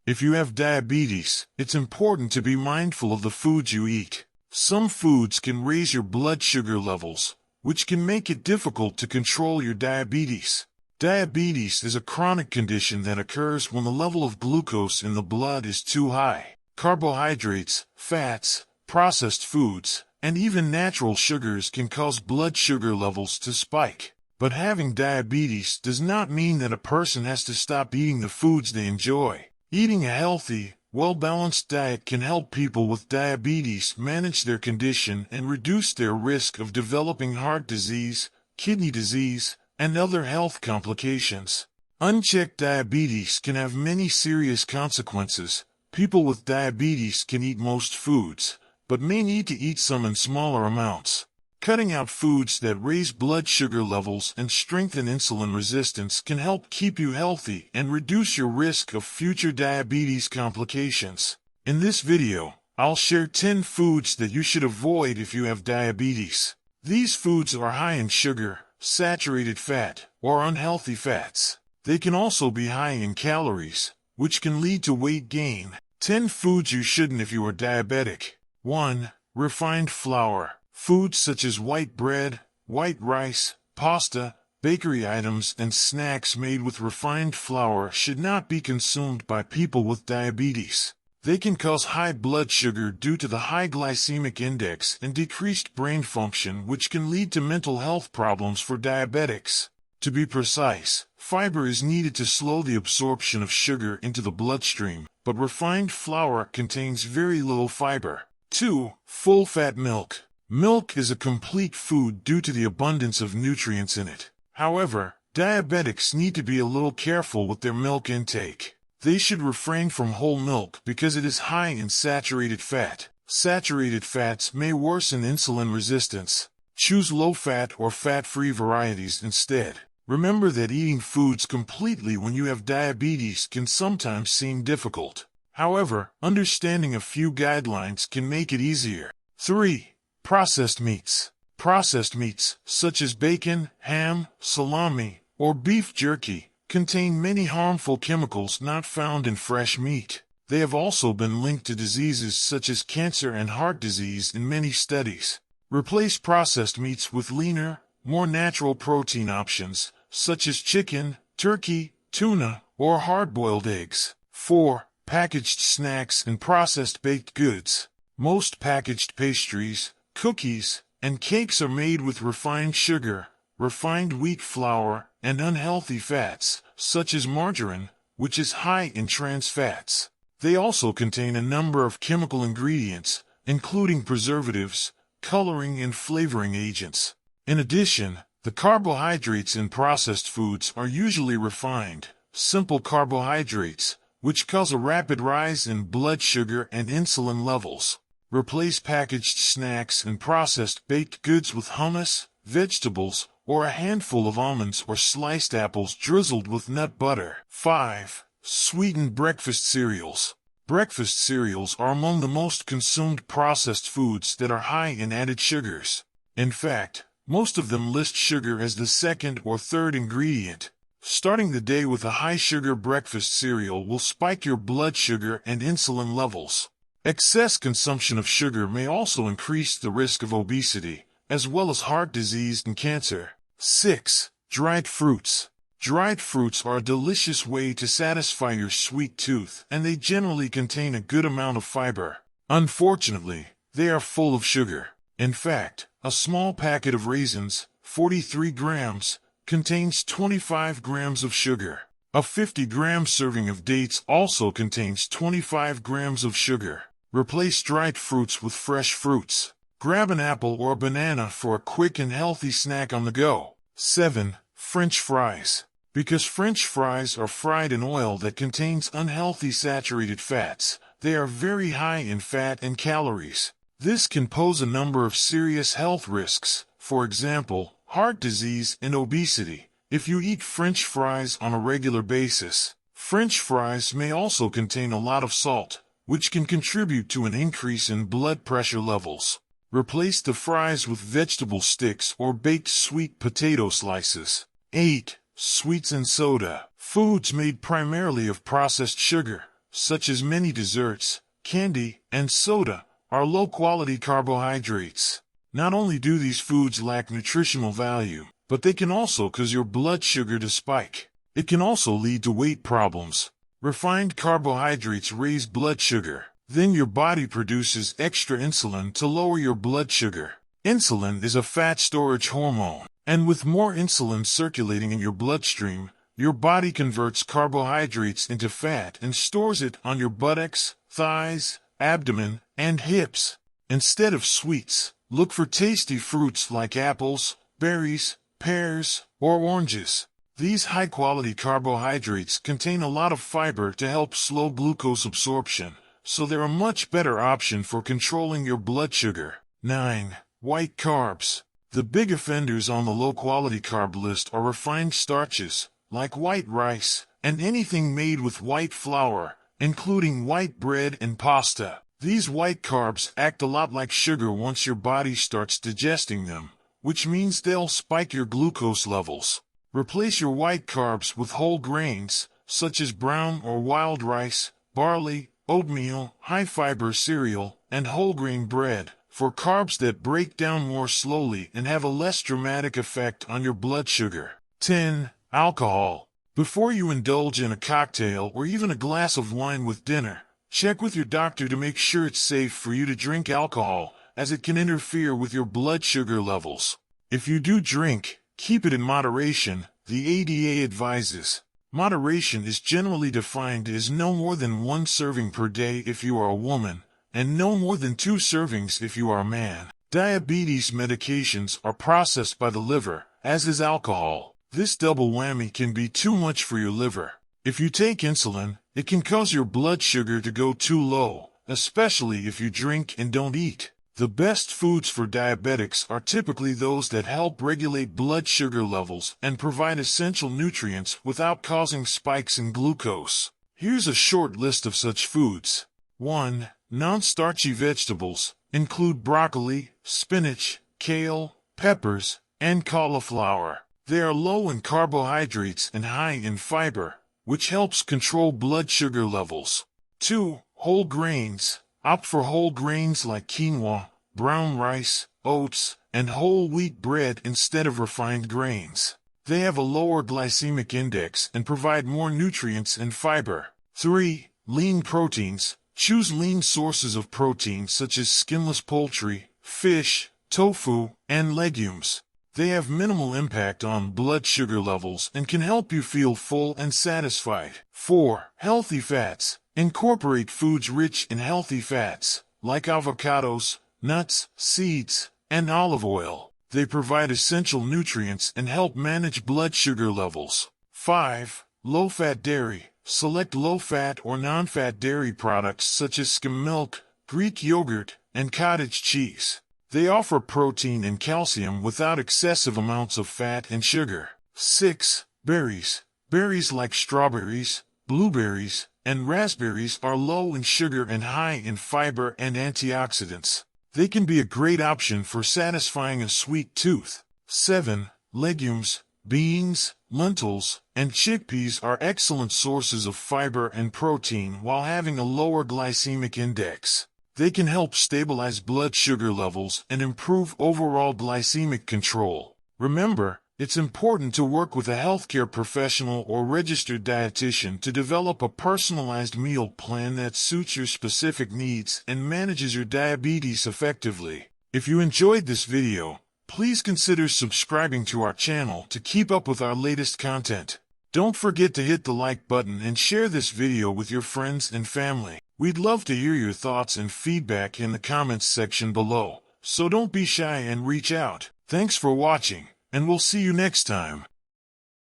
If you have diabetes, it's important to be mindful of the foods you eat. Some foods can raise your blood sugar levels, which can make it difficult to control your diabetes. Diabetes is a chronic condition that occurs when the level of glucose in the blood is too high. Carbohydrates, fats, processed foods, and even natural sugars can cause blood sugar levels to spike. But having diabetes does not mean that a person has to stop eating the foods they enjoy. Eating a healthy, well-balanced diet can help people with diabetes manage their condition and reduce their risk of developing heart disease, kidney disease, and other health complications. Unchecked diabetes can have many serious consequences. People with diabetes can eat most foods, but may need to eat some in smaller amounts. Cutting out foods that raise blood sugar levels and strengthen insulin resistance can help keep you healthy and reduce your risk of future diabetes complications. In this video, I'll share 10 foods that you should avoid if you have diabetes. These foods are high in sugar, saturated fat, or unhealthy fats. They can also be high in calories, which can lead to weight gain. 10 foods you shouldn't if you are diabetic. 1. Refined flour. Foods such as white bread, white rice, pasta, bakery items, and snacks made with refined flour should not be consumed by people with diabetes. They can cause high blood sugar due to the high glycemic index and decreased brain function, which can lead to mental health problems for diabetics. To be precise, fiber is needed to slow the absorption of sugar into the bloodstream, but refined flour contains very little fiber. 2. Full-fat milk. Milk is a complete food due to the abundance of nutrients in it. However, diabetics need to be a little careful with their milk intake. They should refrain from whole milk because it is high in saturated fat. Saturated fats may worsen insulin resistance. Choose low-fat or fat-free varieties instead. Remember that eating foods completely when you have diabetes can sometimes seem difficult. However, understanding a few guidelines can make it easier. 3. Processed meats. Processed meats, such as bacon, ham, salami, or beef jerky, contain many harmful chemicals not found in fresh meat. They have also been linked to diseases such as cancer and heart disease in many studies. Replace processed meats with leaner, more natural protein options, such as chicken, turkey, tuna, or hard-boiled eggs. 4. Packaged snacks and processed baked goods. Most packaged pastries, cookies, and cakes are made with refined sugar, refined wheat flour, and unhealthy fats, such as margarine, which is high in trans fats. They also contain a number of chemical ingredients, including preservatives, coloring, and flavoring agents. In addition, the carbohydrates in processed foods are usually refined, simple carbohydrates, which cause a rapid rise in blood sugar and insulin levels. Replace packaged snacks and processed baked goods with hummus, vegetables, or a handful of almonds or sliced apples drizzled with nut butter. 5. Sweetened breakfast cereals. Breakfast cereals are among the most consumed processed foods that are high in added sugars. In fact, most of them list sugar as the second or third ingredient. Starting the day with a high-sugar breakfast cereal will spike your blood sugar and insulin levels. Excess consumption of sugar may also increase the risk of obesity, as well as heart disease and cancer. 6. Dried fruits. Dried fruits are a delicious way to satisfy your sweet tooth, and they generally contain a good amount of fiber. Unfortunately, they are full of sugar. In fact, a small packet of raisins, 43 grams, contains 25 grams of sugar. A 50-gram serving of dates also contains 25 grams of sugar. Replace dried fruits with fresh fruits. Grab an apple or a banana for a quick and healthy snack on the go. 7. French fries. Because French fries are fried in oil that contains unhealthy saturated fats, they are very high in fat and calories. This can pose a number of serious health risks, for example, heart disease and obesity, if you eat French fries on a regular basis. French fries may also contain a lot of salt, which can contribute to an increase in blood pressure levels. Replace the fries with vegetable sticks or baked sweet potato slices. 8. Sweets and soda. Foods made primarily of processed sugar, such as many desserts, candy, and soda, are low-quality carbohydrates. Not only do these foods lack nutritional value, but they can also cause your blood sugar to spike. It can also lead to weight problems. Refined carbohydrates raise blood sugar. Then your body produces extra insulin to lower your blood sugar. Insulin is a fat storage hormone, and with more insulin circulating in your bloodstream, your body converts carbohydrates into fat and stores it on your buttocks, thighs, abdomen, and hips. Instead of sweets, look for tasty fruits like apples, berries, pears, or oranges. These high-quality carbohydrates contain a lot of fiber to help slow glucose absorption, so they're a much better option for controlling your blood sugar. 9. White carbs. The big offenders on the low-quality carb list are refined starches, like white rice, and anything made with white flour, including white bread and pasta. These white carbs act a lot like sugar once your body starts digesting them, which means they'll spike your glucose levels. Replace your white carbs with whole grains, such as brown or wild rice, barley, oatmeal, high-fiber cereal, and whole-grain bread, for carbs that break down more slowly and have a less dramatic effect on your blood sugar. 10. Alcohol. Before you indulge in a cocktail or even a glass of wine with dinner, check with your doctor to make sure it's safe for you to drink alcohol, as it can interfere with your blood sugar levels. If you do drink, keep it in moderation, the ADA advises. Moderation is generally defined as no more than 1 serving per day if you are a woman, and no more than 2 servings if you are a man. Diabetes medications are processed by the liver, as is alcohol. This double whammy can be too much for your liver. If you take insulin, it can cause your blood sugar to go too low, especially if you drink and don't eat. The best foods for diabetics are typically those that help regulate blood sugar levels and provide essential nutrients without causing spikes in glucose. Here's a short list of such foods. 1. Non-starchy vegetables include broccoli, spinach, kale, peppers, and cauliflower. They are low in carbohydrates and high in fiber, which helps control blood sugar levels. 2. Whole grains. Opt for whole grains like quinoa, brown rice, oats, and whole wheat bread instead of refined grains. They have a lower glycemic index and provide more nutrients and fiber. 3. Lean proteins. Choose lean sources of protein such as skinless poultry, fish, tofu, and legumes. They have minimal impact on blood sugar levels and can help you feel full and satisfied. 4. Healthy fats. Incorporate foods rich in healthy fats, like avocados, nuts, seeds, and olive oil. They provide essential nutrients and help manage blood sugar levels. 5. Low-fat dairy. Select low-fat or non-fat dairy products such as skim milk, Greek yogurt, and cottage cheese. They offer protein and calcium without excessive amounts of fat and sugar. 6. Berries. Berries like strawberries, blueberries, and raspberries are low in sugar and high in fiber and antioxidants. They can be a great option for satisfying a sweet tooth. 7. Legumes. Beans, lentils, and chickpeas are excellent sources of fiber and protein while having a lower glycemic index. They can help stabilize blood sugar levels and improve overall glycemic control. Remember, it's important to work with a healthcare professional or registered dietitian to develop a personalized meal plan that suits your specific needs and manages your diabetes effectively. If you enjoyed this video, please consider subscribing to our channel to keep up with our latest content. Don't forget to hit the like button and share this video with your friends and family. We'd love to hear your thoughts and feedback in the comments section below, so don't be shy and reach out. Thanks for watching, and we'll see you next time.